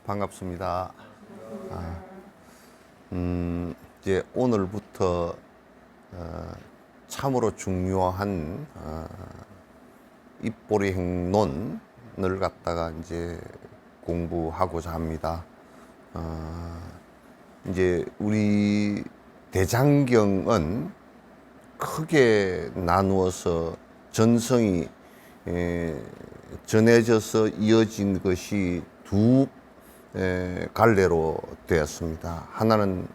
반갑습니다. 이제 오늘부터 참으로 중요한 입보리 행론을 갖다가 이제 공부하고자 합니다. 이제 우리 대장경은 크게 나누어서 전성이 전해져서 이어진 것이 두 갈래로 되었습니다. 하나는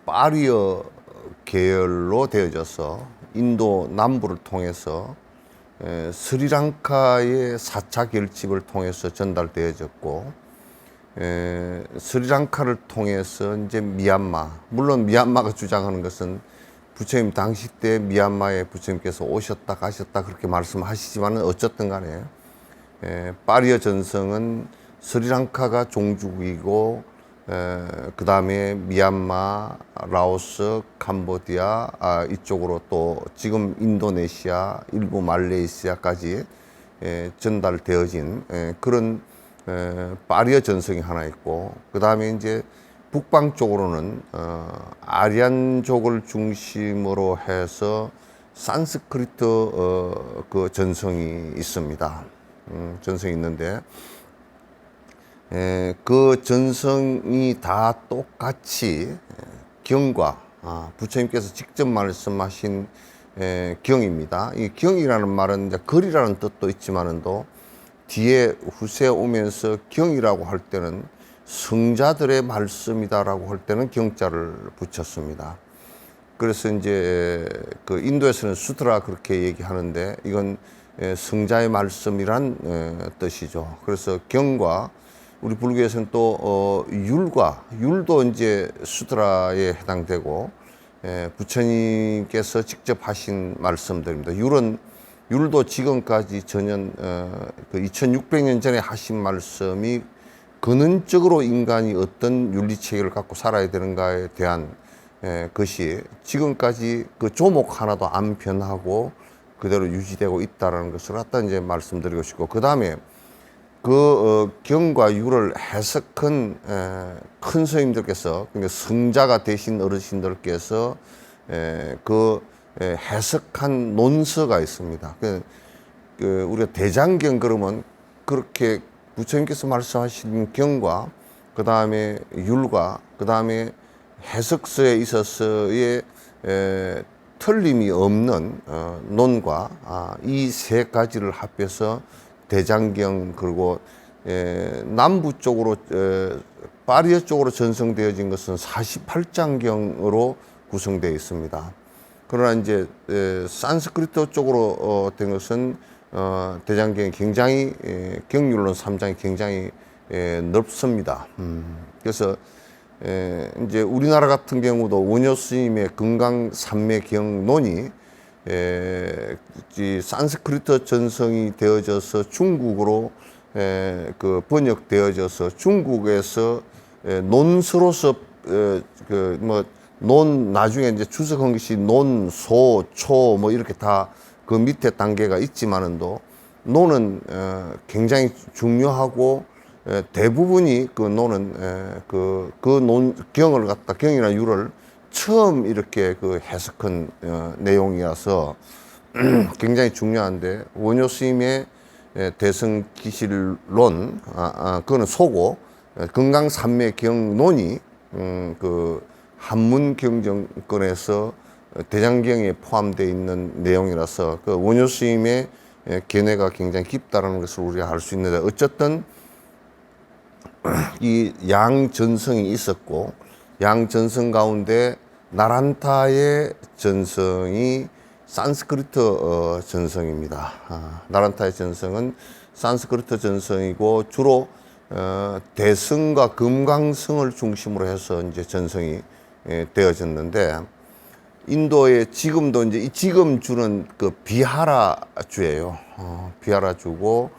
파리어 계열로 되어져서 인도 남부를 통해서 스리랑카의 4차 결집을 통해서 전달되어졌고, 스리랑카를 통해서 이제 미얀마, 물론 미얀마가 주장하는 것은 부처님 당시 때 미얀마에 부처님께서 오셨다 가셨다 그렇게 말씀하시지만 어쨌든 간에 파리어 전성은 스리랑카가 종주국이고, 그 다음에 미얀마, 라오스, 캄보디아 이쪽으로 또 지금 인도네시아, 일부 말레이시아까지 전달되어진 그런 파리어 전성이 하나 있고, 그 다음에 이제 북방 쪽으로는 아리안족을 중심으로 해서 산스크리트 그 전성이 있습니다. 전성이 있는데, 그 전성이 다 똑같이 경과, 부처님께서 직접 말씀하신 경입니다. 이 경이라는 말은 이제 글이라는 뜻도 있지만은도 뒤에 후세 오면서 경이라고 할 때는 성자들의 말씀이다라고 할 때는 경자를 붙였습니다. 그래서 이제 그 인도에서는 수트라 그렇게 얘기하는데 이건 성자의 말씀이란 뜻이죠. 그래서 경과, 우리 불교에서는 또 율도 이제 수트라에 해당되고, 부처님께서 직접 하신 말씀들입니다. 율도 지금까지 전혀 그 2600년 전에 하신 말씀이 근원적으로 인간이 어떤 윤리체계를 갖고 살아야 되는가에 대한 것이 지금까지 그 조목 하나도 안 변하고 그대로 유지되고 있다는 것을 갖다 이제 말씀드리고 싶고, 그 다음에 그 경과 율을 해석한 큰 스님들께서, 그러니까 성자가 되신 어르신들께서 그 해석한 논서가 있습니다. 우리가 대장경 그러면 그렇게 부처님께서 말씀하신 경과, 그 다음에 율과, 그 다음에 해석서에 있어서의 틀림이 없는 논과, 이 세 가지를 합해서 대장경, 그리고 남부 쪽으로 파리어 쪽으로 전성되어진 것은 48장경으로 구성되어 있습니다. 그러나 이제 산스크리트 쪽으로 된 것은 대장경이 굉장히 경률론 3장이 굉장히 넓습니다. 그래서 이제 우리나라 같은 경우도 원효 스님의 금강산매경론이 산스크리트 전성이 되어져서 중국으로 그 번역되어져서 중국에서 논서로서 논 나중에 이제 주석한 것이 논, 소, 초 뭐 이렇게 다 그 밑에 단계가 있지만은도 논은 굉장히 중요하고, 대부분이 그 논은 그 논경을 갖다 경이나 율을 처음 이렇게 그 해석한 내용이라서 굉장히 중요한데, 원효 스님의 대승기실론, 그거는 소고, 금강산매경론이 그 한문경정권에서 대장경에 포함되어 있는 내용이라서 그 원효 스님의 견해가 굉장히 깊다라는 것을 우리가 알 수 있는데, 어쨌든 이 양전성이 있었고, 양전성 가운데 나란타의 전성이 산스크리트 전성입니다. 나란타의 전성은 산스크리트 전성이고, 주로 대승과 금강성을 중심으로 해서 이제 전성이 되어졌는데, 인도의 지금도 이제 지금 주는 그 비하라주예요. 비하라주고,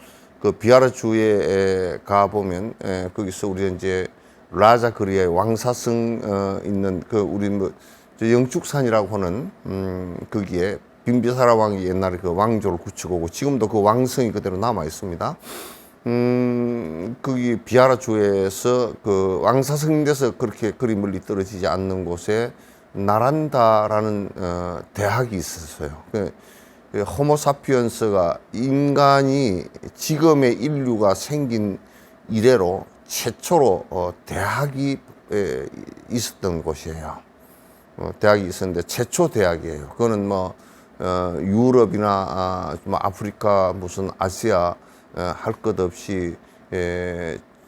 그 비하라주에 가 보면 거기서 우리 이제 라자그리의 왕사성 있는 그 우리 뭐 영축산이라고 하는 거기에 빈비사라 왕이 옛날에 그 왕조를 구축하고 지금도 그 왕성이 그대로 남아 있습니다. 거기 비아라주에서 그 왕사성대에서 그렇게 그리 멀리 떨어지지 않는 곳에 나란다라는 대학이 있었어요. 그 호모사피언스가 인간이 지금의 인류가 생긴 이래로 최초로 대학이 있었던 곳이에요. 대학이 있었는데 최초 대학이에요. 그거는 뭐 유럽이나 뭐 아프리카 무슨 아시아 할 것 없이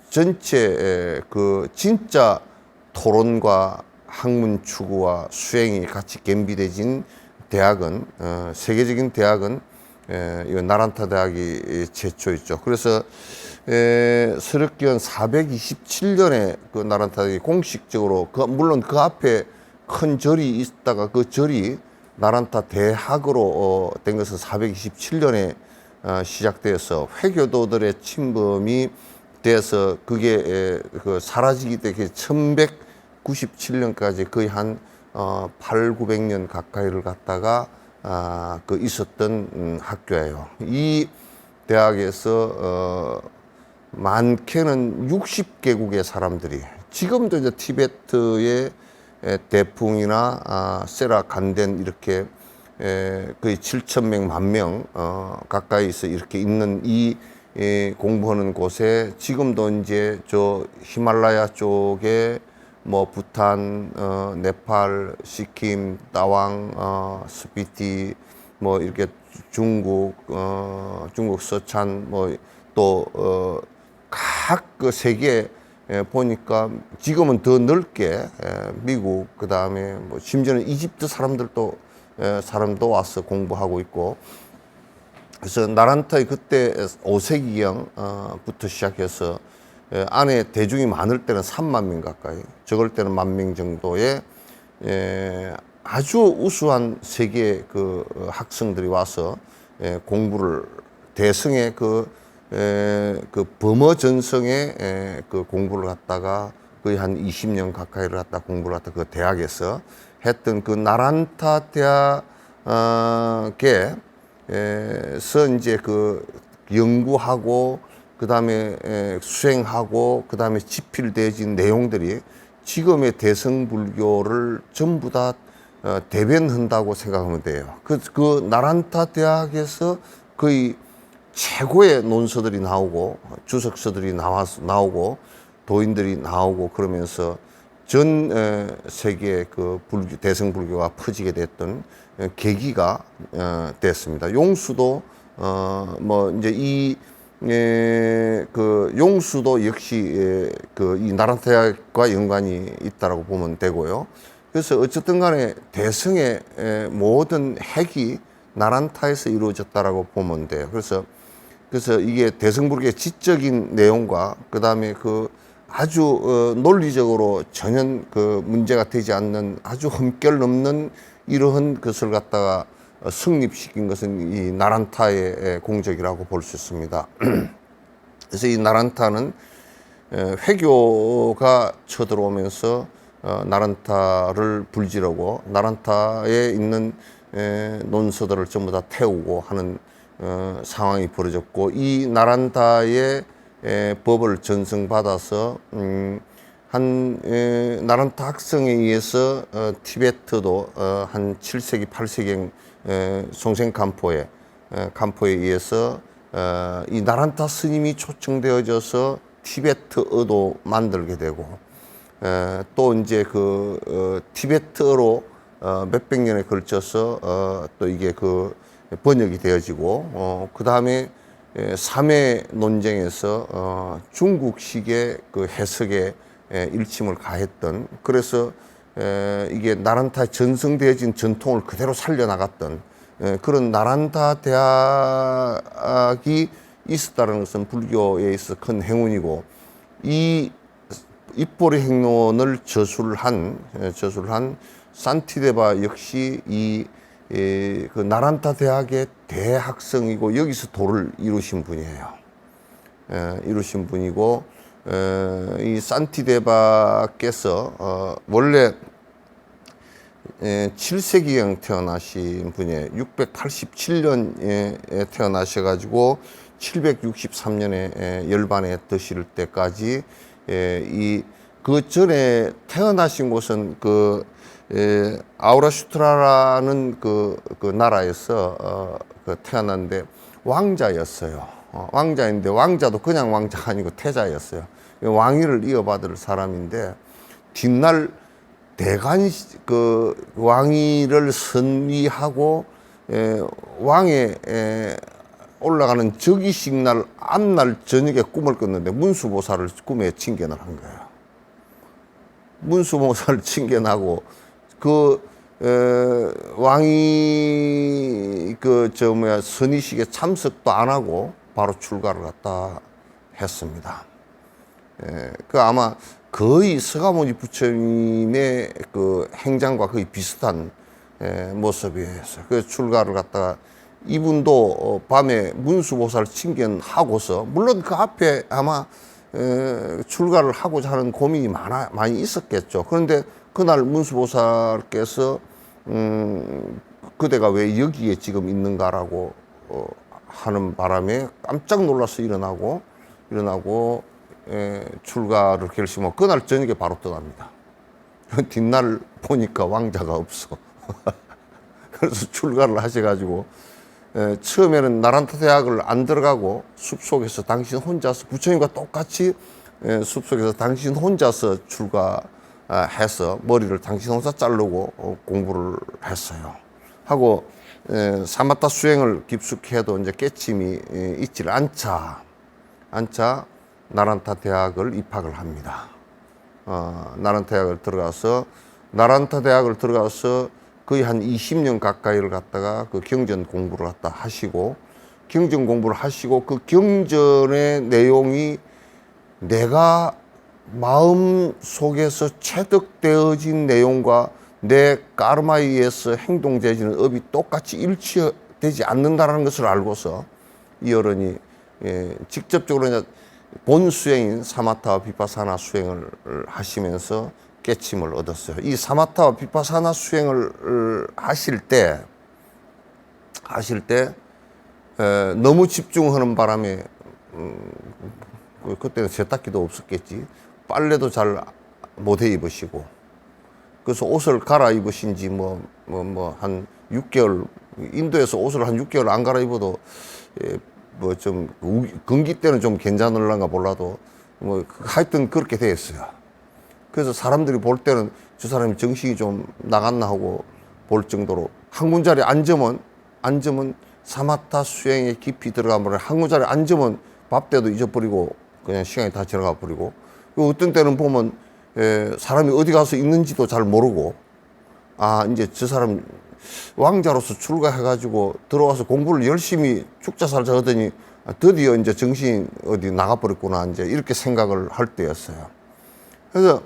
전체 그 진짜 토론과 학문 추구와 수행이 같이 겸비되진 대학은 세계적인 대학은 이 나란타 대학이 최초였죠. 그래서 서력기원 427년에 그 나란타 대학이 공식적으로 물론 그 앞에 큰 절이 있다가 그 절이 나란타 대학으로 된 것은 427년에 시작되어서 회교도들의 침범이 돼서 그게 그 사라지기 때문에 1197년까지 거의 한 8, 900년 가까이를 갖다가 그 있었던 학교예요. 이 대학에서 많게는 60개국의 사람들이 지금도 이제 티베트의 대풍이나 세라 간덴 이렇게 거의 7,000명, 10,000명 가까이서 이렇게 있는 이 공부하는 곳에 지금도 이제 저 히말라야 쪽에 뭐 부탄, 네팔, 시킴, 따왕, 스피티 뭐 이렇게 중국, 중국 서찬 뭐 또 각 그 세계 보니까 지금은 더 넓게 미국 그다음에 뭐 심지어는 이집트 사람도 와서 공부하고 있고 그래서 나란타의 그때 5세기경부터 시작해서 안에 대중이 많을 때는 3만 명 가까이 적을 때는 10,000명 정도의 아주 우수한 세계 그 학생들이 와서 공부를 대성의 그 범어 전성의 그 공부를 갖다가 거의 한 20년 가까이를 갖다 공부를 갖다 그 대학에서 했던 그 나란타 대학에서 이제 그 연구하고 그 다음에 수행하고 그 다음에 집필되어진 내용들이 지금의 대성불교를 전부 다 대변한다고 생각하면 돼요. 그 나란타 대학에서 거의 최고의 논서들이 나오고 주석서들이 나오고 도인들이 나오고 그러면서 전 세계의 그 대성불교가 퍼지게 됐던 계기가 됐습니다. 용수도 뭐 이제 그 용수도 역시 그 이 나란타과 연관이 있다라고 보면 되고요. 그래서 어쨌든 간에 대성의 모든 핵이 나란타에서 이루어졌다라고 보면 돼요. 그래서 이게 대성불교의 지적인 내용과 그 다음에 그 아주 논리적으로 전혀 그 문제가 되지 않는 아주 흠결 넘는 이러한 것을 갖다가 성립시킨 것은 이 나란타의 공적이라고 볼 수 있습니다. 그래서 이 나란타는 회교가 쳐들어오면서 나란타를 불지르고 나란타에 있는 논서들을 전부 다 태우고 하는 상황이 벌어졌고 이 나란타의 법을 전승받아서 나란타 학성에 의해서 티베트도 한 7세기, 8세기 송생간포에 의해서 이 나란타 스님이 초청되어져서 티베트어도 만들게 되고 또 이제 그 티베트어로 몇백 년에 걸쳐서 또 이게 그 번역이 되어지고 그 다음에 3회 논쟁에서 중국식의 그 해석에 일침을 가했던 그래서 이게 나란타 전승되어진 전통을 그대로 살려나갔던 그런 나란타 대학이 있었다는 것은 불교에 있어 큰 행운이고 이 입보리 행론을 저술한 산티데바 역시 그 나란타 대학의 대학생이고 여기서 도를 이루신 분이에요. 이루신 분이고 이 산티데바께서 원래 7세기경 태어나신 분이에요. 687년에 태어나셔가지고 763년에 열반에 드실 때까지 그 전에 태어나신 곳은 아우라슈트라라는 그 나라에서 태어났는데 왕자였어요. 왕자인데 왕자도 그냥 왕자가 아니고 태자였어요. 왕위를 이어받을 사람인데 뒷날 왕위를 선위하고 왕에 올라가는 즉위식 날 앞날 저녁에 꿈을 꿨는데 문수보살을 꿈에 칭견을 한 거예요. 문수보살을 칭견하고 왕이 선위식에 참석도 안 하고 바로 출가를 갖다 했습니다. 아마 거의 서가모니 부처님의 그 행장과 거의 비슷한 모습이었어요. 그래서 출가를 갖다가 이분도 밤에 문수보살 칭견하고서, 물론 그 앞에 아마 출가를 하고자 하는 고민이 많이 있었겠죠. 그런데 그날 문수보살께서 그대가 왜 여기에 지금 있는가라고 하는 바람에 깜짝 놀라서 일어나고 출가를 결심하고 그날 저녁에 바로 떠납니다. 뒷날 보니까 왕자가 없어. 그래서 출가를 하셔가지고 처음에는 나란타 대학을 안 들어가고 숲속에서 당신 혼자서, 부처님과 똑같이 숲속에서 당신 혼자서 출가해서 머리를 당신 혼자 자르고 공부를 했어요. 하고 사마타 수행을 깊숙이 해도 이제 깨침이 있질 않자 나란타 대학을 입학을 합니다. 나란타 대학을 들어가서 거의 한 20년 가까이를 갖다가 그 경전 공부를 갖다 하시고, 그 경전의 내용이 내가 마음 속에서 체득되어진 내용과 내 까르마에 의해서 행동되어지는 업이 똑같이 일치되지 않는다는 것을 알고서 이 어른이 직접적으로 이제 본 수행인 사마타와 비파사나 수행을 하시면서 깨침을 얻었어요. 이 사마타와 비파사나 수행을 하실 때 너무 집중하는 바람에 그때는 세탁기도 없었겠지. 빨래도 잘 못 해 입으시고, 그래서 옷을 갈아입으신 지 한 6개월, 인도에서 옷을 한 6개월 안 갈아입어도 좀 건기 때는 좀 괜찮을란가 몰라도 하여튼 그렇게 됐어요. 그래서 사람들이 볼 때는 저 사람이 정신이 좀 나갔나 하고 볼 정도로 한 군자리에 앉으면 사마타 수행에 깊이 들어가면 한 군자리에 앉으면 밥 때도 잊어버리고 그냥 시간이 다 지나가 버리고, 어떤 때는 보면 사람이 어디 가서 있는지도 잘 모르고, 이제 저 사람 왕자로서 출가해가지고 들어와서 공부를 열심히 죽자살자 하더니 드디어 이제 정신이 어디 나가버렸구나, 이제 이렇게 생각을 할 때였어요. 그래서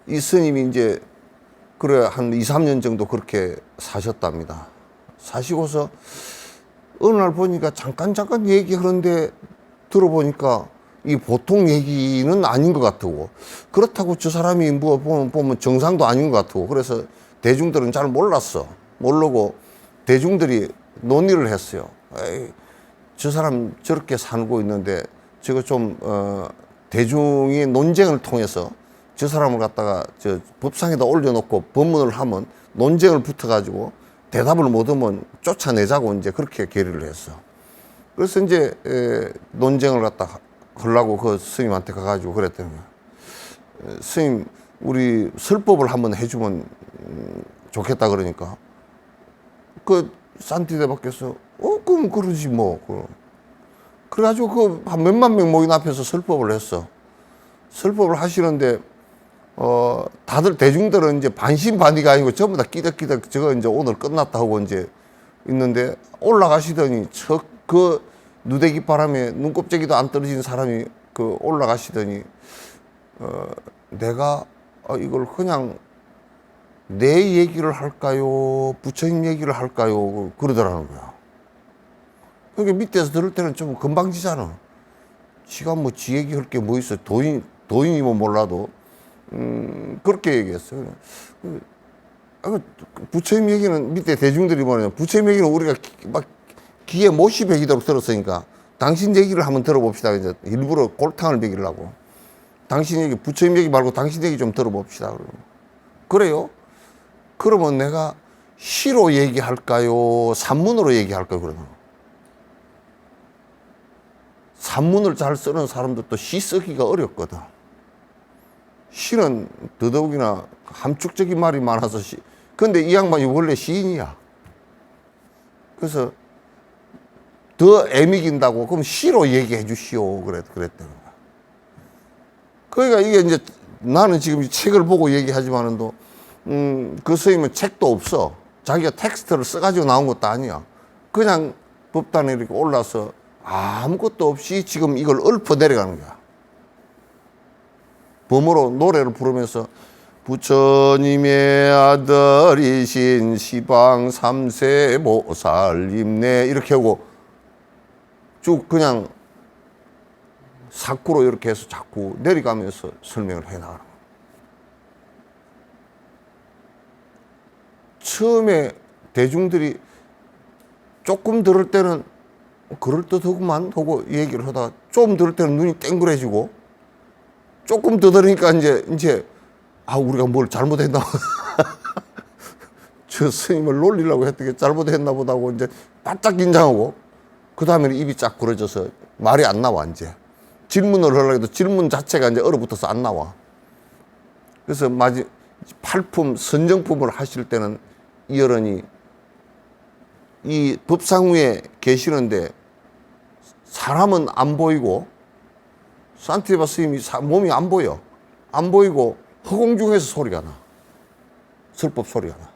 이 스님이 이제 한 2, 3년 정도 그렇게 사셨답니다. 사시고서 어느 날 보니까 잠깐 얘기하는데 들어보니까 이 보통 얘기는 아닌 것 같고, 그렇다고 저 사람이 보면 정상도 아닌 것 같고, 그래서 대중들은 잘 모르고 대중들이 논의를 했어요. 에이, 저 사람 저렇게 살고 있는데 저거 좀 대중이 논쟁을 통해서 저 사람을 갖다가 저 법상에다 올려놓고 법문을 하면 논쟁을 붙어가지고 대답을 못하면 쫓아내자고 이제 그렇게 결의를 했어. 그래서 이제 논쟁을 갖다 하려고 그 스님한테 가가지고 그랬더니, 스님 우리 설법을 한번 해주면 좋겠다 그러니까 그 산티대밖에서 그럼 그러지 뭐. 그래가지고 그 한 몇만 명 모인 앞에서 설법을 했어. 설법을 하시는데 다들 대중들은 이제 반신반의가 아니고 전부 다 끼덕끼덕 저거 이제 오늘 끝났다 하고 이제 있는데, 올라가시더니 그 누대기 바람에 눈곱재기도 안 떨어진 사람이 올라가시더니 내가 이걸 그냥 내 얘기를 할까요, 부처님 얘기를 할까요, 그러더라는 거야. 그러니까 밑에서 들을 때는 좀 건방지잖아. 지가 뭐 지 얘기할 게 뭐 있어. 도인이면 몰라도 그렇게 얘기했어요. 부처님 얘기는 밑에 대중들이 뭐냐, 부처님 얘기는 우리가 막 귀에 못이 베기도록 들었으니까 당신 얘기를 한번 들어봅시다. 이제 일부러 골탕을 먹이려고. 당신 얘기, 부처님 얘기 말고 당신 얘기 좀 들어봅시다. 그래요? 그러면 내가 시로 얘기할까요? 산문으로 얘기할까요? 그러면 산문을 잘 쓰는 사람들도 시 쓰기가 어렵거든. 시는 더더욱이나 함축적인 말이 많아서 근데 이 양반이 원래 시인이야. 그래서 더 애미긴다고 그럼 시로 얘기해 주시오. 그랬다는 거야. 그러니까 이게 이제 나는 지금 이 책을 보고 얘기하지만은도 그 스님은 책도 없어. 자기가 텍스트를 써가지고 나온 것도 아니야. 그냥 법단에 이렇게 올라서 아무것도 없이 지금 이걸 읊어 내려가는 거야. 범으로 노래를 부르면서 부처님의 아들이신 시방 삼세 보살님네 이렇게 하고 쭉 그냥 사쿠로 이렇게 해서 자꾸 내려가면서 설명을 해 나가는 거야. 처음에 대중들이 조금 들을 때는 그럴듯하구만 하고 얘기를 하다가 좀 들을 때는 눈이 땡그레지고 조금 더 들으니까 이제 우리가 뭘 잘못했나 저 스님을 놀리려고 했던 게 잘못했나 보다고 이제 바짝 긴장하고 그 다음에는 입이 쫙 부러져서 말이 안 나와. 이제 질문을 하려고 해도 질문 자체가 이제 얼어붙어서 안 나와. 그래서 팔품 선정품을 하실 때는 이 어른이 이 법상위에 계시는데 사람은 안 보이고 산티바 스님이 몸이 안 보여. 안 보이고 허공 중에서 소리가 나. 설법 소리가 나.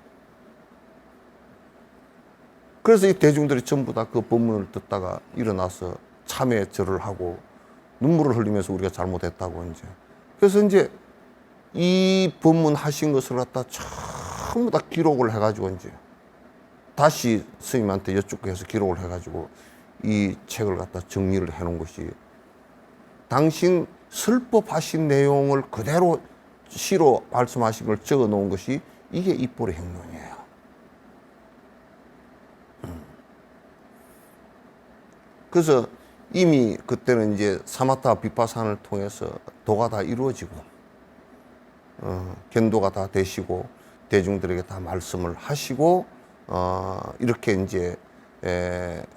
그래서 이 대중들이 전부 다 그 법문을 듣다가 일어나서 참회 절을 하고 눈물을 흘리면서 우리가 잘못했다고 이제. 그래서 이제 이 법문 하신 것을 갖다 전부 다 기록을 해가지고 이제 다시 스님한테 여쭙고 해서 기록을 해가지고 이 책을 갖다 정리를 해놓은 것이 당신 설법하신 내용을 그대로 시로 말씀하신 걸 적어 놓은 것이 이게 입불의 행론이에요. 그래서 이미 그때는 이제 사마타 비파산을 통해서 도가 다 이루어지고 견도가 다 되시고 대중들에게 다 말씀을 하시고 이렇게 이제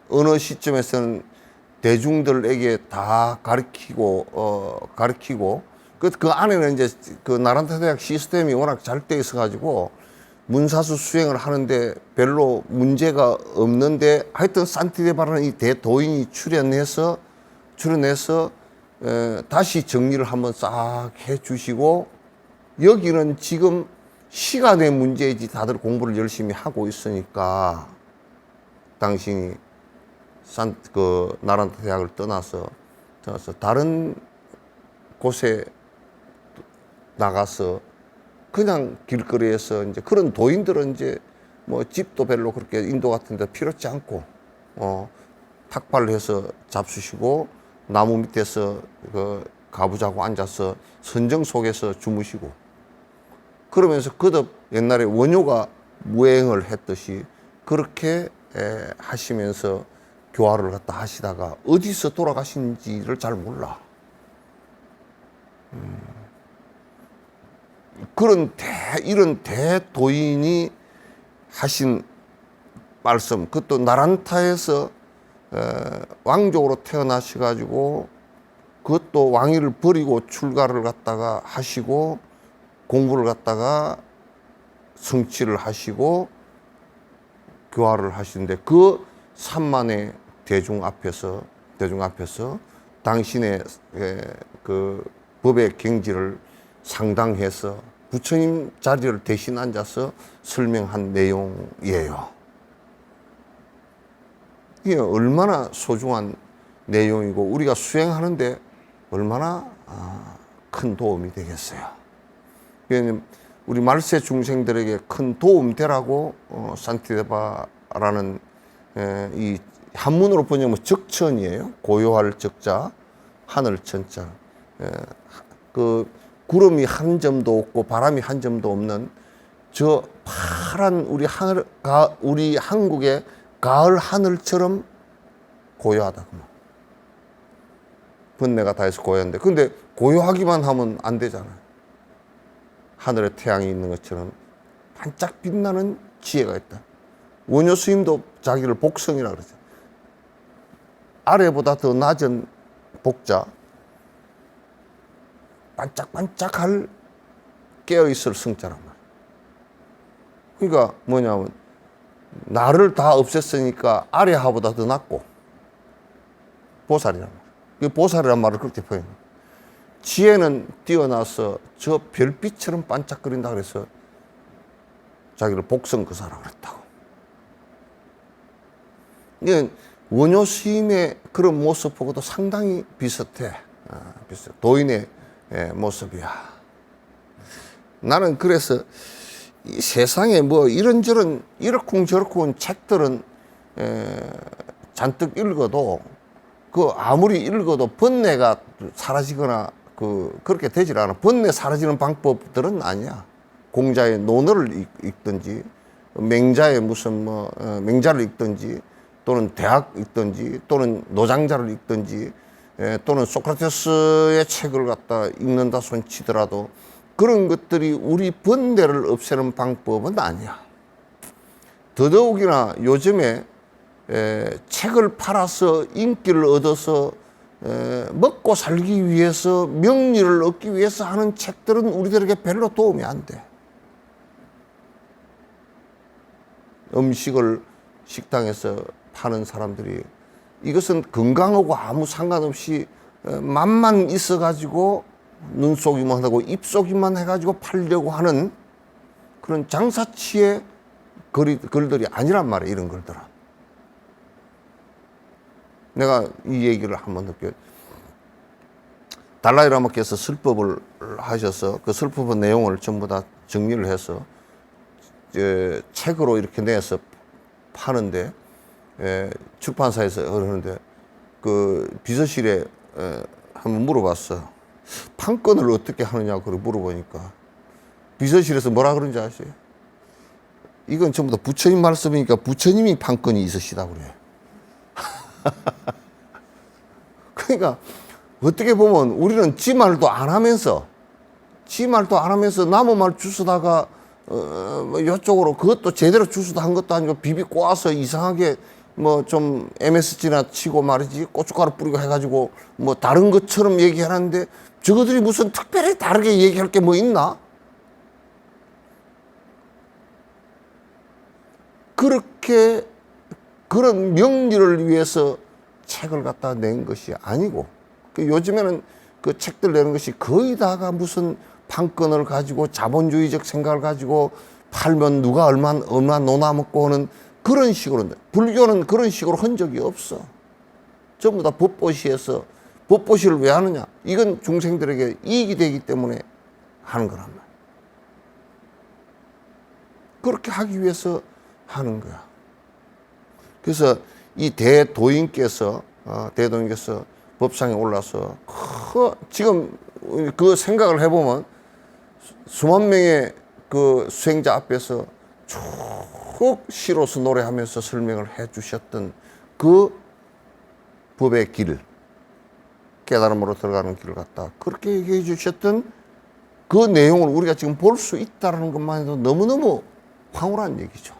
어느 시점에서는 대중들에게 다 가르치고 그 안에는 이제 그 나란타 대학 시스템이 워낙 잘 돼 있어 가지고 문사수 수행을 하는데 별로 문제가 없는데 하여튼 산티데바라는 이 대도인이 출연해서 다시 정리를 한번 싹 해주시고 여기는 지금 시간의 문제이지 다들 공부를 열심히 하고 있으니까 당신이 나란타 대학을 떠나서 다른 곳에 나가서 그냥 길거리에서 이제 그런 도인들은 이제 뭐 집도 별로 그렇게 인도 같은 데 필요치 않고 탁발을 해서 잡수시고 나무 밑에서 그 가부자고 앉아서 선정 속에서 주무시고 그러면서 거듭 옛날에 원효가 무행을 했듯이 그렇게 하시면서 교화를 갖다 하시다가 어디서 돌아가신지를 잘 몰라. 이런 대도인이 하신 말씀, 그것도 나란타에서 왕족으로 태어나셔가지고 그것도 왕위를 버리고 출가를 갖다가 하시고 공부를 갖다가 성취를 하시고 교화를 하시는데 그 3만의 대중 앞에서 당신의 그 법의 경지를 상당해서 부처님 자리를 대신 앉아서 설명한 내용이에요. 이게 얼마나 소중한 내용이고 우리가 수행하는데 얼마나 큰 도움이 되겠어요. 우리 말세 중생들에게 큰 도움 되라고 산티데바라는 이 한문으로 번역하면 적천이에요. 고요할 적자, 하늘 천자. 그 구름이 한 점도 없고 바람이 한 점도 없는 저 파란 우리 한국의 가을 하늘처럼 고요하다. 번뇌가 다 해서 고요한데, 근데 고요하기만 하면 안 되잖아요. 하늘에 태양이 있는 것처럼 반짝 빛나는 지혜가 있다. 원효 스님도 자기를 복성이라 그러죠. 아래보다 더 낮은 복자, 반짝반짝할 깨어있을 성자란 말이에요. 그러니까 뭐냐면 나를 다 없앴으니까 아래하보다 더 낮고 보살이란 말이에요. 그 보살이란 말을 그렇게 표현해요. 지혜는 뛰어나서 저 별빛처럼 반짝거린다 그래서 자기를 복성거사라고 그랬다고. 이게 원효 스님의 그런 모습하고도 상당히 비슷해. 비슷해. 도인의 모습이야. 나는 그래서 이 세상에 뭐 이런저런 이러쿵저러쿵 책들은 잔뜩 읽어도 그 아무리 읽어도 번뇌가 사라지거나 그렇게 되질 않아. 번뇌 사라지는 방법들은 아니야. 공자의 논어를 읽든지 맹자의 무슨 맹자를 읽든지 또는 대학 읽든지 또는 노장자를 읽든지 또는 소크라테스의 책을 갖다 읽는다 손치더라도 그런 것들이 우리 번뇌를 없애는 방법은 아니야. 더더욱이나 요즘에 책을 팔아서 인기를 얻어서 먹고 살기 위해서 명리를 얻기 위해서 하는 책들은 우리들에게 별로 도움이 안 돼. 음식을 식당에서 파는 사람들이 이것은 건강하고 아무 상관없이 맛만 있어가지고 눈속이만 하고 입속이만 해가지고 팔려고 하는 그런 장사치의 글들이 아니란 말이에요. 이런 글들은. 내가 이 얘기를 한번 느껴요. 달라이라마께서 설법을 하셔서 그 설법의 내용을 전부 다 정리를 해서 책으로 이렇게 내서 파는데 출판사에서 그러는데 그 비서실에 한번 물어봤어. 판권을 어떻게 하느냐고 물어보니까 비서실에서 뭐라 그런지 아세요? 이건 전부 다 부처님 말씀이니까 부처님이 판권이 있으시다고 그래요. 그러니까 어떻게 보면 우리는 지 말도 안 하면서 남의 말 주스다가 이쪽으로 그것도 제대로 주스도 한 것도 아니고 비비 꼬아서 이상하게 뭐 좀 MSG나 치고 말이지 고춧가루 뿌리고 해가지고 뭐 다른 것처럼 얘기하는데 저거들이 무슨 특별히 다르게 얘기할 게 뭐 있나? 그렇게 그런 명리를 위해서 책을 갖다 낸 것이 아니고 요즘에는 그 책들 내는 것이 거의 다가 무슨 판권을 가지고 자본주의적 생각을 가지고 팔면 누가 얼마 노나먹고 하는 그런 식으로. 불교는 그런 식으로 한 적이 없어. 전부 다 법보시에서 법보시를 왜 하느냐? 이건 중생들에게 이익이 되기 때문에 하는 거란 말이야. 그렇게 하기 위해서 하는 거야. 그래서 이 대도인께서 법상에 올라서 지금 그 생각을 해보면 수만 명의 그 수행자 앞에서 쭉 시로서 노래하면서 설명을 해 주셨던 그 법의 길, 깨달음으로 들어가는 길을 갖다 그렇게 얘기해 주셨던 그 내용을 우리가 지금 볼 수 있다는 것만 해도 너무너무 황홀한 얘기죠.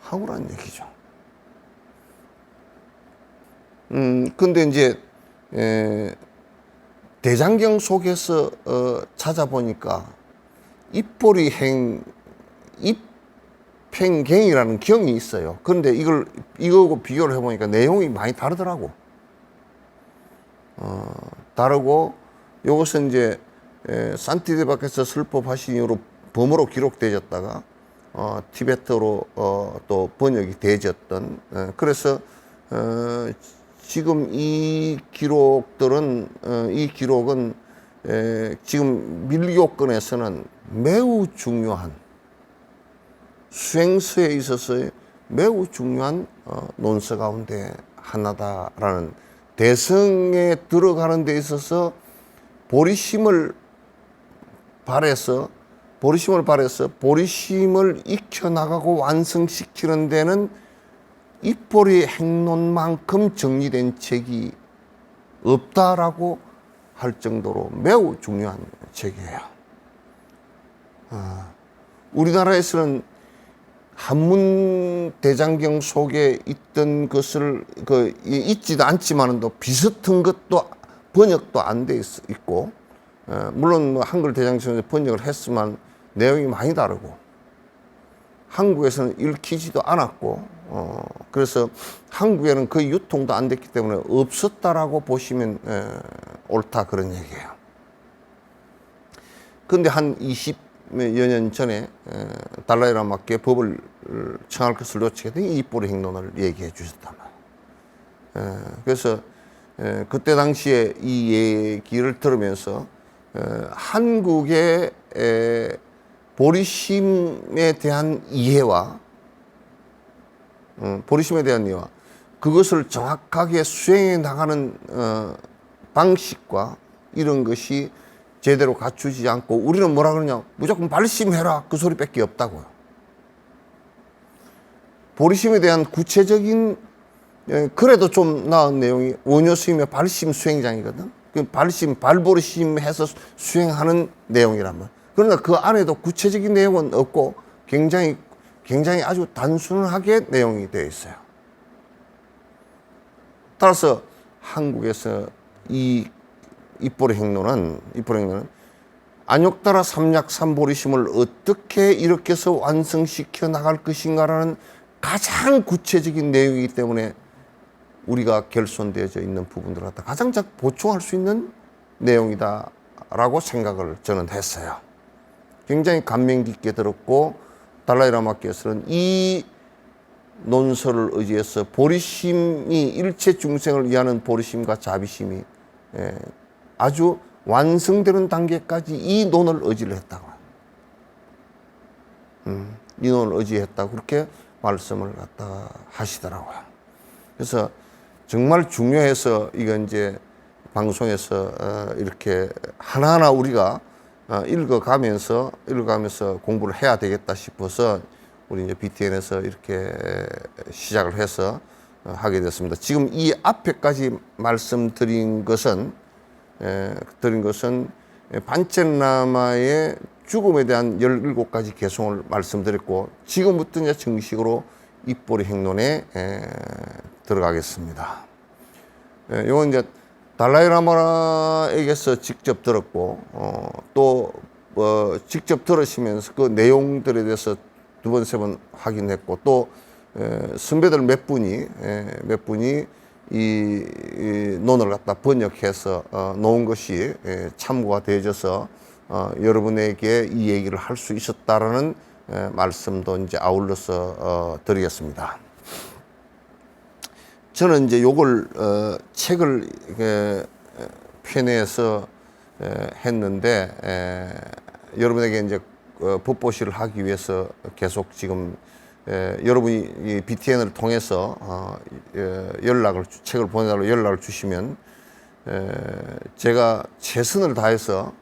황홀한 얘기죠. 근데 이제, 대장경 속에서, 찾아보니까, 입행경이라는 경이 있어요. 그런데 이거하고 비교를 해보니까 내용이 많이 다르더라고. 다르고, 요것은 이제, 산티데바께서 설법하신 이후로 범어로 기록되었다가, 티베트로, 또 번역이 되어졌던, 그래서, 지금 이 기록은 지금 밀교권에서는 매우 중요한 수행서에 있어서의 매우 중요한 논서 가운데 하나다라는 대성에 들어가는 데 있어서 보리심을 발해서 보리심을 발해서 보리심을 익혀나가고 완성시키는 데는 입보리 행론만큼 정리된 책이 없다라고 할 정도로 매우 중요한 책이에요. 우리나라에서는 한문대장경 속에 있던 것을 있지도 않지만도 비슷한 것도 번역도 안 돼 있고, 물론 뭐 한글 대장경에서 번역을 했지만 내용이 많이 다르고, 한국에서는 읽히지도 않았고, 그래서 한국에는 거의 유통도 안 됐기 때문에 없었다라고 보시면 옳다, 그런 얘기예요. 근데 한 20여 년 전에 달라이라마께 법을 청할 것을 요청했더니 이 입보리 행론을 얘기해 주셨단 말이에요. 그래서 그때 당시에 이 얘기를 들으면서 한국의 보리심에 대한 이해와 그것을 정확하게 수행해 나가는 방식과 이런 것이 제대로 갖추지 않고, 우리는 뭐라 그러냐, 무조건 발심해라, 그 소리밖에 없다고요. 보리심에 대한 구체적인, 그래도 좀 나은 내용이 원효 스님의 발심 수행장이거든. 그 발보리심 해서 수행하는 내용이란 말이야. 그러나 그 안에도 구체적인 내용은 없고 굉장히 아주 단순하게 내용이 되어 있어요. 따라서 한국에서 이 입보리 행론은 안욕따라 삼약삼보리심을 어떻게 이렇게 해서 완성시켜 나갈 것인가라는 가장 구체적인 내용이기 때문에 우리가 결손되어져 있는 부분들을 갖다 가장 잘 보충할 수 있는 내용이다라고 생각을 저는 했어요. 굉장히 감명 깊게 들었고, 달라이라마께서는 이 논설을 의지해서 보리심이 일체 중생을 위하는 보리심과 자비심이 아주 완성되는 단계까지 이 논을 의지를 했다고. 이 논을 의지했다고 그렇게 말씀을 갖다 하시더라고요. 그래서 정말 중요해서 이건 이제 방송에서 이렇게 하나하나 우리가 읽어가면서 공부를 해야 되겠다 싶어서 우리 이제 BTN에서 이렇게 시작을 해서 하게 됐습니다. 지금 이 앞에까지 말씀드린 것은 반첸라마의 죽음에 대한 17가지 개송을 말씀드렸고, 지금부터 이제 정식으로 입보리 행론에 들어가겠습니다. 이건 이제 달라이라마에게서 직접 들었고, 또 직접 들으시면서 그 내용들에 대해서 2번, 3번 확인했고, 또 선배들 몇 분이 이 논을 갖다 번역해서 놓은 것이 참고가 되어져서 여러분에게 이 얘기를 할 수 있었다라는 말씀도 이제 아울러서 드리겠습니다. 저는 이제 요걸 책을 펴내서 했는데, 여러분에게 이제 법보시를 하기 위해서 계속 지금 여러분이 이 BTN을 통해서 책을 보내달라고 연락을 주시면 제가 최선을 다해서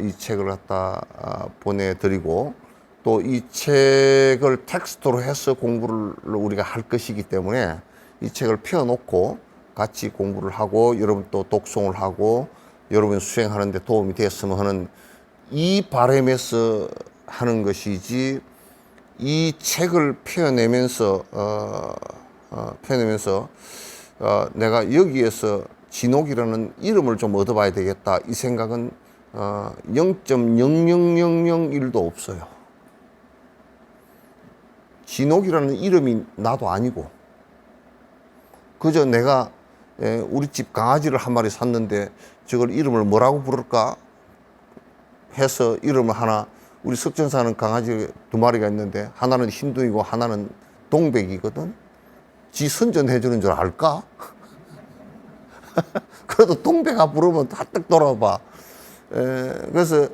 이 책을 갖다 보내드리고, 또 이 책을 텍스트로 해서 공부를 우리가 할 것이기 때문에 이 책을 펴놓고 같이 공부를 하고, 여러분 또 독송을 하고 여러분 수행하는 데 도움이 되었으면 하는 이 바람에서 하는 것이지, 이 책을 펴내면서 내가 여기에서 진옥이라는 이름을 좀 얻어봐야 되겠다, 이 생각은 0.00001도 없어요. 진옥이라는 이름이 나도 아니고, 그저 내가 우리 집 강아지를 한 마리 샀는데 저걸 이름을 뭐라고 부를까 해서 이름을 하나, 우리 석전 사는 강아지 2마리가 있는데 하나는 흰둥이고 하나는 동백이거든. 지 선전해주는 줄 알까? 그래도 동백아 부르면 딱 돌아봐. 그래서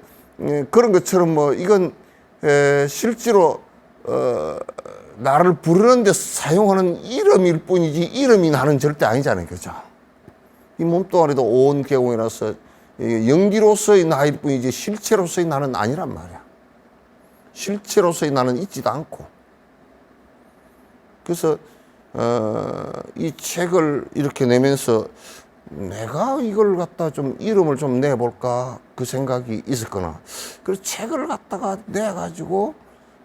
그런 것처럼 뭐 이건 실제로 나를 부르는데 사용하는 이름일 뿐이지 이름이 나는 절대 아니잖아요. 그죠? 이 몸뚱아리도 온 개공이라서 연기로서의 나일 뿐이지 실체로서의 나는 아니란 말이야. 실체로서의 나는 있지도 않고. 그래서 이 책을 이렇게 내면서 내가 이걸 갖다 좀 이름을 좀 내볼까 그 생각이 있었거나, 그래서 책을 갖다가 내가지고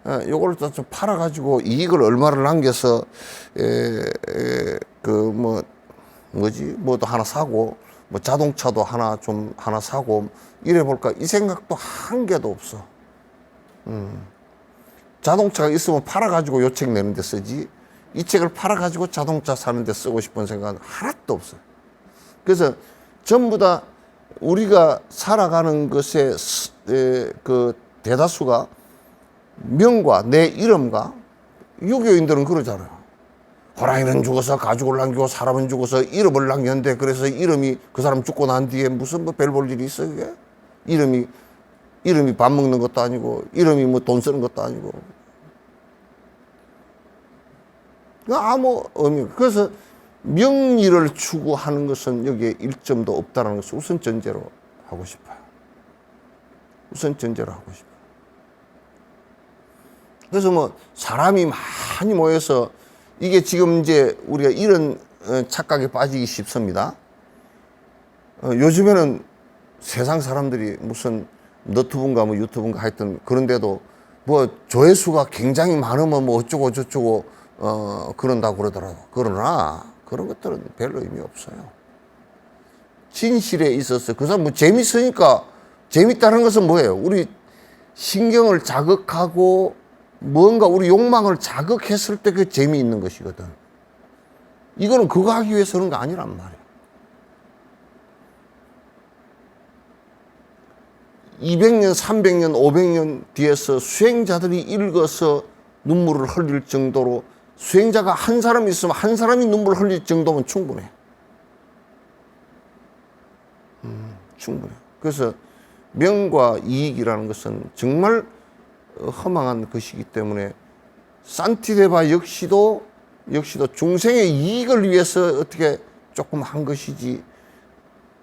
요걸 좀 팔아가지고 이익을 얼마를 남겨서 그 뭐도 하나 사고, 뭐 자동차도 하나 사고 이래 볼까 이 생각도 한 개도 없어. 자동차가 있으면 팔아가지고 요 책 내는 데 쓰지, 이 책을 팔아가지고 자동차 사는 데 쓰고 싶은 생각은 하나도 없어. 그래서 전부 다 우리가 살아가는 것의 그 대다수가 명과 내 이름과, 유교인들은 그러잖아요. 호랑이는 죽어서 가죽을 남기고 사람은 죽어서 이름을 남겼는데, 그래서 이름이 그 사람 죽고 난 뒤에 무슨 뭐 별 볼 일이 있어 그게? 이름이 밥 먹는 것도 아니고, 이름이 뭐 돈 쓰는 것도 아니고, 아무 의미. 그래서 명의를 추구하는 것은 여기에 일점도 없다는 것을 우선 전제로 하고 싶어요. 우선 전제로 하고 싶어요. 그래서 뭐 사람이 많이 모여서, 이게 지금 이제 우리가 이런 착각에 빠지기 쉽습니다. 요즘에는 세상 사람들이 무슨 너튜브인가 뭐 유튜브인가 하여튼 그런데도 뭐 조회수가 굉장히 많으면 뭐 어쩌고 저쩌고 그런다고 그러더라도, 그러나 그런 것들은 별로 의미 없어요. 진실에 있어서 그 사람 뭐 재밌으니까, 재밌다는 것은 뭐예요? 우리 신경을 자극하고 뭔가 우리 욕망을 자극했을 때 그 재미있는 것이거든. 이거는 그거 하기 위해서 그런 거 아니란 말이야. 200년, 300년, 500년 뒤에서 수행자들이 읽어서 눈물을 흘릴 정도로, 수행자가 한 사람 있으면 한 사람이 눈물을 흘릴 정도면 충분해. 충분해. 그래서 명과 이익이라는 것은 정말 허망한 것이기 때문에, 산티데바 역시도 중생의 이익을 위해서 어떻게 조금 한 것이지,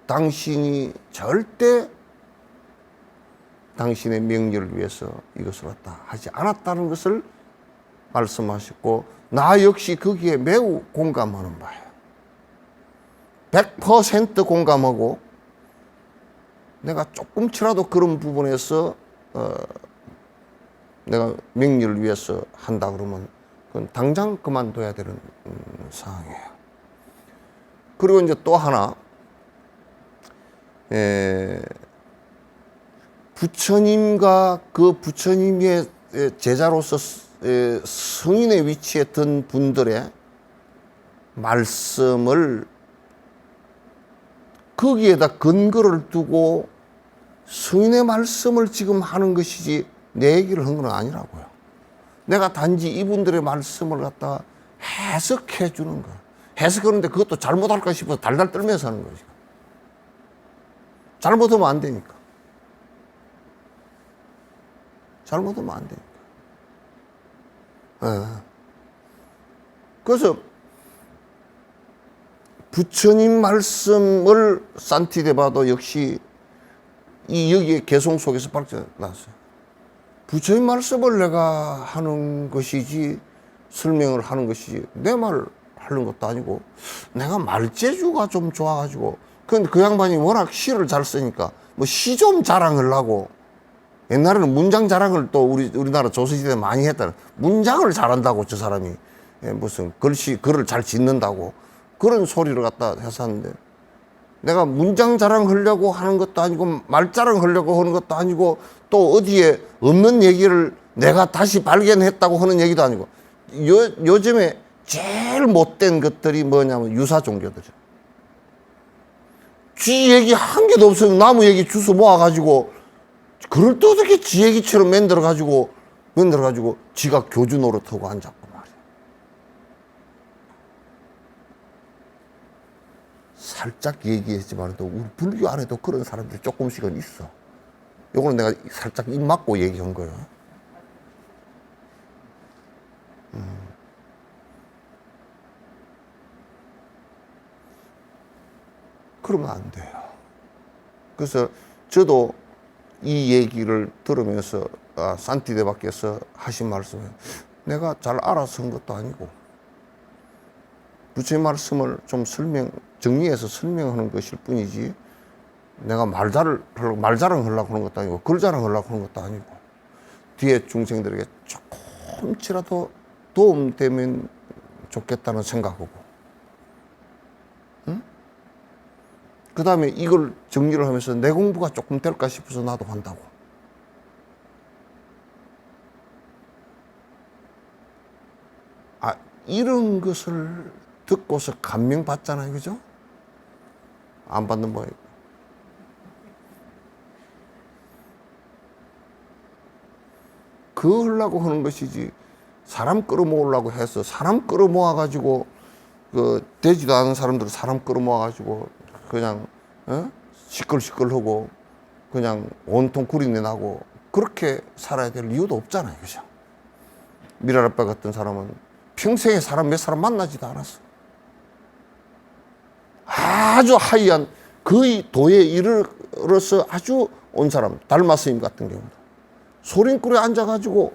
당신이 절대 당신의 명예를 위해서 이것을 갖다 하지 않았다는 것을 말씀하셨고, 나 역시 거기에 매우 공감하는 바예요. 100% 공감하고, 내가 조금치라도 그런 부분에서 내가 명예를 위해서 한다 그러면 그건 당장 그만둬야 되는 상황이에요. 그리고 이제 또 하나, 부처님과 그 부처님의 제자로서 성인의 위치에 든 분들의 말씀을 거기에다 근거를 두고 성인의 말씀을 지금 하는 것이지 내 얘기를 한 건 아니라고요. 내가 단지 이분들의 말씀을 갖다가 해석해 주는 거야. 해석하는데 그것도 잘못할까 싶어서 달달 떨면서 하는 거지. 잘못하면 안 되니까. 잘못하면 안 되니까. 그래서 부처님 말씀을 산티데바도 역시 여기에 개송 속에서 발전났어요. 부처님 말씀을 내가 하는 것이지, 설명을 하는 것이지, 내 말 하는 것도 아니고, 내가 말재주가 좀 좋아가지고, 근데 그 양반이 워낙 시를 잘 쓰니까, 뭐 시 좀 자랑하려고, 옛날에는 문장 자랑을 또 우리나라 조선시대에 많이 했다는, 문장을 잘한다고 저 사람이, 무슨 글을 잘 짓는다고, 그런 소리를 갖다 했었는데, 내가 문장 자랑하려고 하는 것도 아니고, 말 자랑하려고 하는 것도 아니고, 또 어디에 없는 얘기를 내가 다시 발견했다고 하는 얘기도 아니고, 요즘에 제일 못된 것들이 뭐냐면 유사 종교들이죠. 지 얘기 한 개도 없어요. 나무 얘기 주워 모아가지고, 그걸 또 어떻게 지 얘기처럼 만들어가지고, 지가 교주 노릇하고 앉았고 말이야. 살짝 얘기했지만, 우리 불교 안에도 그런 사람들이 조금씩은 있어. 요거는 내가 살짝 입 막고 얘기한 거예요. 그러면 안 돼요. 그래서 저도 이 얘기를 들으면서 산티데바께서 하신 말씀에 내가 잘 알아서 한 것도 아니고 부처의 말씀을 좀 정리해서 설명하는 것일 뿐이지 내가 말자랑하려고 하는 것도 아니고 글자랑하려고 하는 것도 아니고 뒤에 중생들에게 조금치라도 도움되면 좋겠다는 생각하고 응? 그 다음에 이걸 정리를 하면서 내 공부가 조금 될까 싶어서 나도 한다고. 이런 것을 듣고서 감명받잖아요. 그죠? 안 받는 모양이고. 그거 하려고 하는 것이지 사람 끌어모으려고 해서 사람 끌어모아가지고 되지도 않은 사람들은 사람 끌어모아가지고 그냥 시끌시끌하고 그냥 온통 구린내 나고 그렇게 살아야 될 이유도 없잖아요. 그죠? 미랄 아빠 같은 사람은 평생에 몇 사람 만나지도 않았어. 아주 하이한 거의 도에 이르러서 아주 온 사람, 달마 스님 같은 경우도 소림굴에 앉아가지고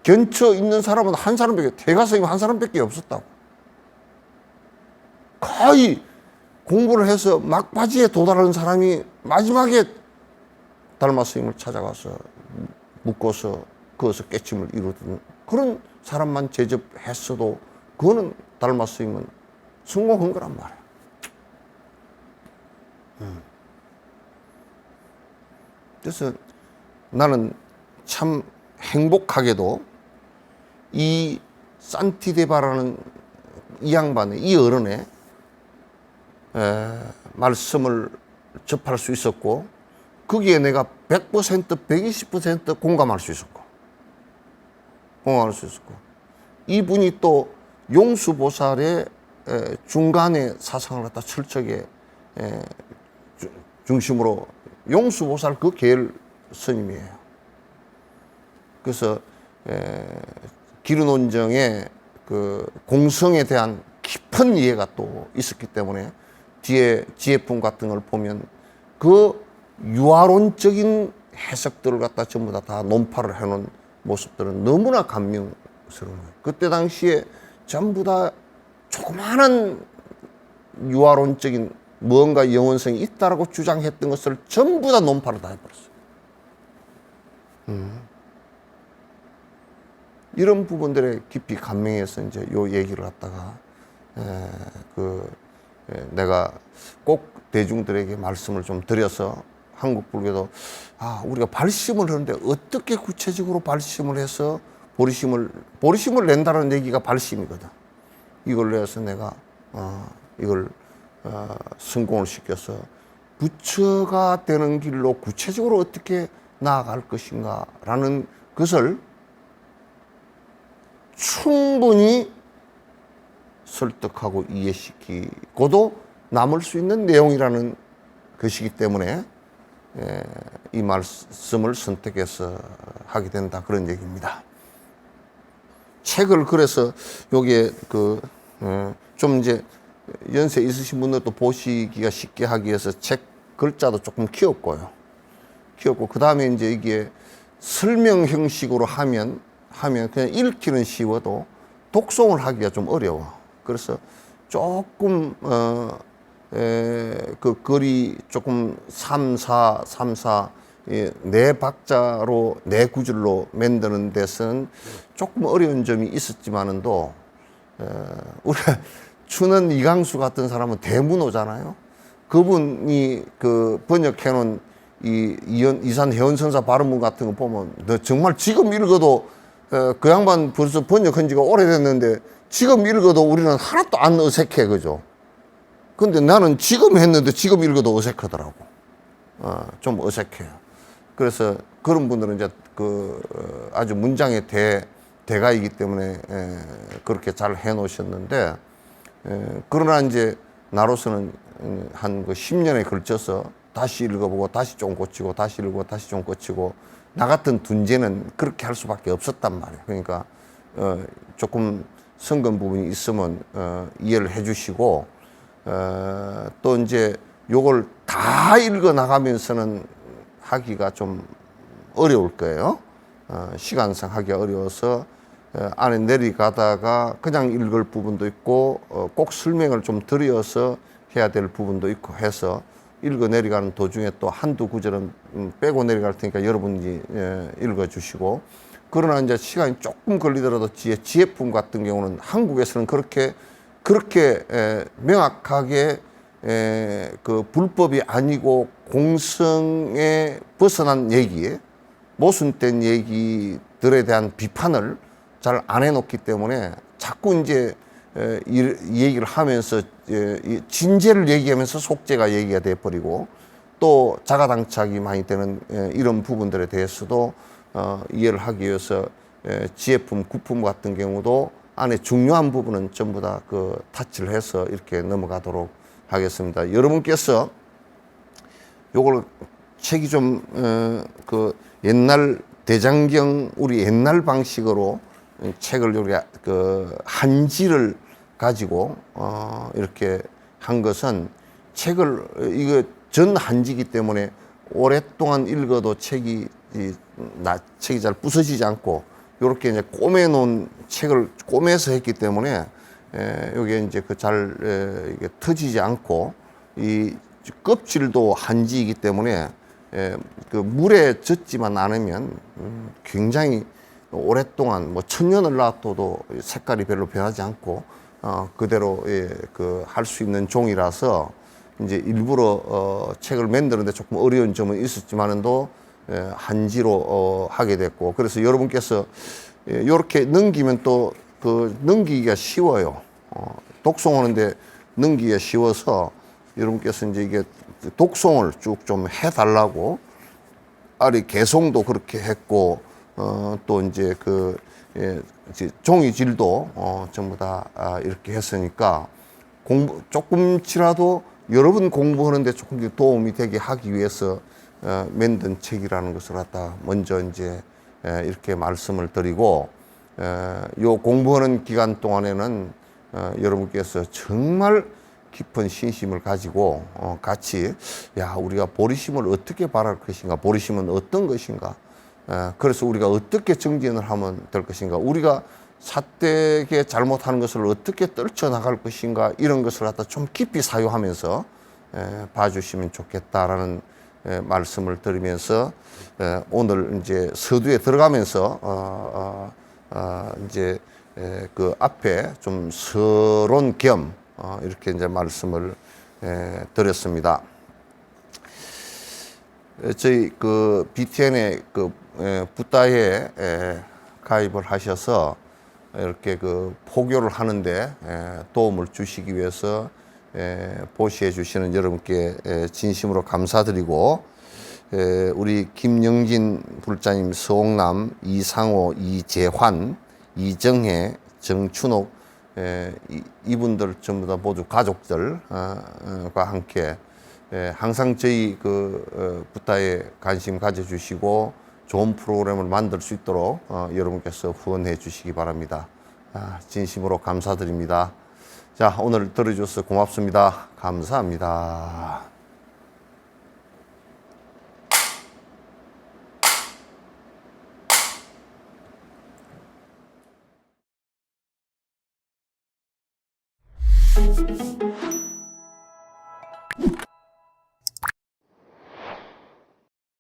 견처 있는 사람은 한 사람밖에, 태가 스님 한 사람밖에 없었다고. 거의 공부를 해서 막바지에 도달한 사람이 마지막에 달마 스님을 찾아가서 묶어서 거기서 깨침을 이루던 그런 사람만 제접했어도 그거는 달마 스님은 성공한 거란 말이야. 그래서 나는 참 행복하게도 이 산티데바라는 이 양반의, 이 어른의 말씀을 접할 수 있었고 거기에 내가 100%, 120% 공감할 수 있었고 이분이 또 용수보살의 중간에 사상을 갖다 철저하게 중심으로 용수보살 그 계열 스님이에요. 그래서 기르논정의 그 공성에 대한 깊은 이해가 또 있었기 때문에 뒤에 지혜품 같은 걸 보면 그 유화론적인 해석들을 갖다 전부 다 논파를 해놓은 모습들은 너무나 감명스러운 거예요. 그때 당시에 전부 다 조그마한 유화론적인 무언가 영원성이 있다라고 주장했던 것을 전부 다 논파를 다 해버렸어요. 이런 부분들에 깊이 감명해서 이제 요 얘기를 갖다가 내가 꼭 대중들에게 말씀을 좀 드려서 한국 불교도 우리가 발심을 하는데 어떻게 구체적으로 발심을 해서 보리심을 낸다는 얘기가 발심이거든. 이걸 내서 내가 이걸 성공을 시켜서 부처가 되는 길로 구체적으로 어떻게 나아갈 것인가라는 것을 충분히 설득하고 이해시키고도 남을 수 있는 내용이라는 것이기 때문에 이 말씀을 선택해서 하게 된다, 그런 얘기입니다. 책을 그래서 여기에 좀 이제 연세 있으신 분들도 보시기가 쉽게 하기 위해서 책 글자도 조금 키웠고 그 다음에 이제 이게 설명 형식으로 하면 그냥 읽기는 쉬워도 독송을 하기가 좀 어려워. 그래서 조금 그 글이 조금 3, 4 네 박자로 네 구절로 만드는 데서는 조금 어려운 점이 있었지만은도 우리가 추는 이강수 같은 사람은 대문호잖아요. 그분이 그 번역해놓은 이산 해원선사 발음문 같은 거 보면 너 정말 지금 읽어도 그 양반 벌써 번역한 지가 오래됐는데 지금 읽어도 우리는 하나도 안 어색해, 그죠? 근데 나는 지금 했는데 지금 읽어도 어색하더라고. 좀 어색해요. 그래서 그런 분들은 이제 아주 문장의 대가이기 때문에 그렇게 잘 해놓으셨는데, 그러나 이제 나로서는 한 10년에 걸쳐서 다시 읽어보고 다시 좀 고치고 다시 읽고 다시 좀 고치고, 나 같은 둔재는 그렇게 할 수밖에 없었단 말이에요. 그러니까 조금 성금 부분이 있으면 이해를 해주시고, 또 이제 요걸 다 읽어 나가면서는 하기가 좀 어려울 거예요. 시간상 하기가 어려워서 안에 내려가다가 그냥 읽을 부분도 있고 꼭 설명을 좀 드려서 해야 될 부분도 있고 해서 읽어 내려가는 도중에 또 한두 구절은 빼고 내려갈 테니까 여러분이 읽어 주시고, 그러나 이제 시간이 조금 걸리더라도 지혜품 같은 경우는 한국에서는 그렇게 명확하게 그 불법이 아니고 공성에 벗어난 얘기, 모순된 얘기들에 대한 비판을 잘 안 해놓기 때문에 자꾸 이제 이 얘기를 하면서 진제를 얘기하면서 속죄가 얘기가 돼버리고, 또 자가당착이 많이 되는 이런 부분들에 대해서도 이해를 하기 위해서 지혜품, 구품 같은 경우도 안에 중요한 부분은 전부 다 그 타치를 해서 이렇게 넘어가도록 하겠습니다. 여러분께서 요걸 책이 좀 그 옛날 대장경 우리 옛날 방식으로 책을 우리가 그 한지를 가지고 이렇게 한 것은, 책을 이거 전 한지기 때문에 오랫동안 읽어도 책이 잘 부서지지 않고 이렇게 이제 꼬매 놓은 책을 꼬매서 했기 때문에 여기에 이제 그 잘 이게 터지지 않고, 이 껍질도 한지이기 때문에 그 물에 젖지만 않으면 굉장히 오랫동안 뭐 천년을 놔둬도 색깔이 별로 변하지 않고 그대로 그 할 수 있는 종이라서 이제 일부러 책을 만드는데 조금 어려운 점은 있었지만도 한지로 하게 됐고, 그래서 여러분께서 이렇게 넘기면 또 그 넘기기가 쉬워요. 독송하는데 넘기기가 쉬워서 여러분께서 이제 이게 독송을 쭉 좀 해달라고, 아래 개송도 그렇게 했고, 또 이제 그 종이질도 전부 다 이렇게 했으니까 조금치라도 여러분 공부하는데 조금 도움이 되게 하기 위해서 만든 책이라는 것을 갖다 먼저 이제 이렇게 말씀을 드리고, 요 공부하는 기간 동안에는 여러분께서 정말 깊은 신심을 가지고 같이 우리가 보리심을 어떻게 바랄 것인가, 보리심은 어떤 것인가, 그래서 우리가 어떻게 정진을 하면 될 것인가, 우리가 삿되게 잘못하는 것을 어떻게 떨쳐나갈 것인가, 이런 것을 갖다 좀 깊이 사유하면서 봐주시면 좋겠다라는 말씀을 드리면서 오늘 이제 서두에 들어가면서 이제 그 앞에 좀 서론 겸 이렇게 이제 말씀을 드렸습니다. 저희 그 BTN의 그 붓다에 가입을 하셔서 이렇게 그 포교를 하는데 도움을 주시기 위해서 보시해 주시는 여러분께 진심으로 감사드리고, 우리 김영진 불자님, 서옥남, 이상호, 이재환, 이정혜, 정춘옥, 이분들 전부 다 모두 가족들과 함께 항상 저희 그 붓다에 관심 가져주시고 좋은 프로그램을 만들 수 있도록 여러분께서 후원해 주시기 바랍니다. 진심으로 감사드립니다. 자, 오늘 들어주셔서 고맙습니다. 감사합니다.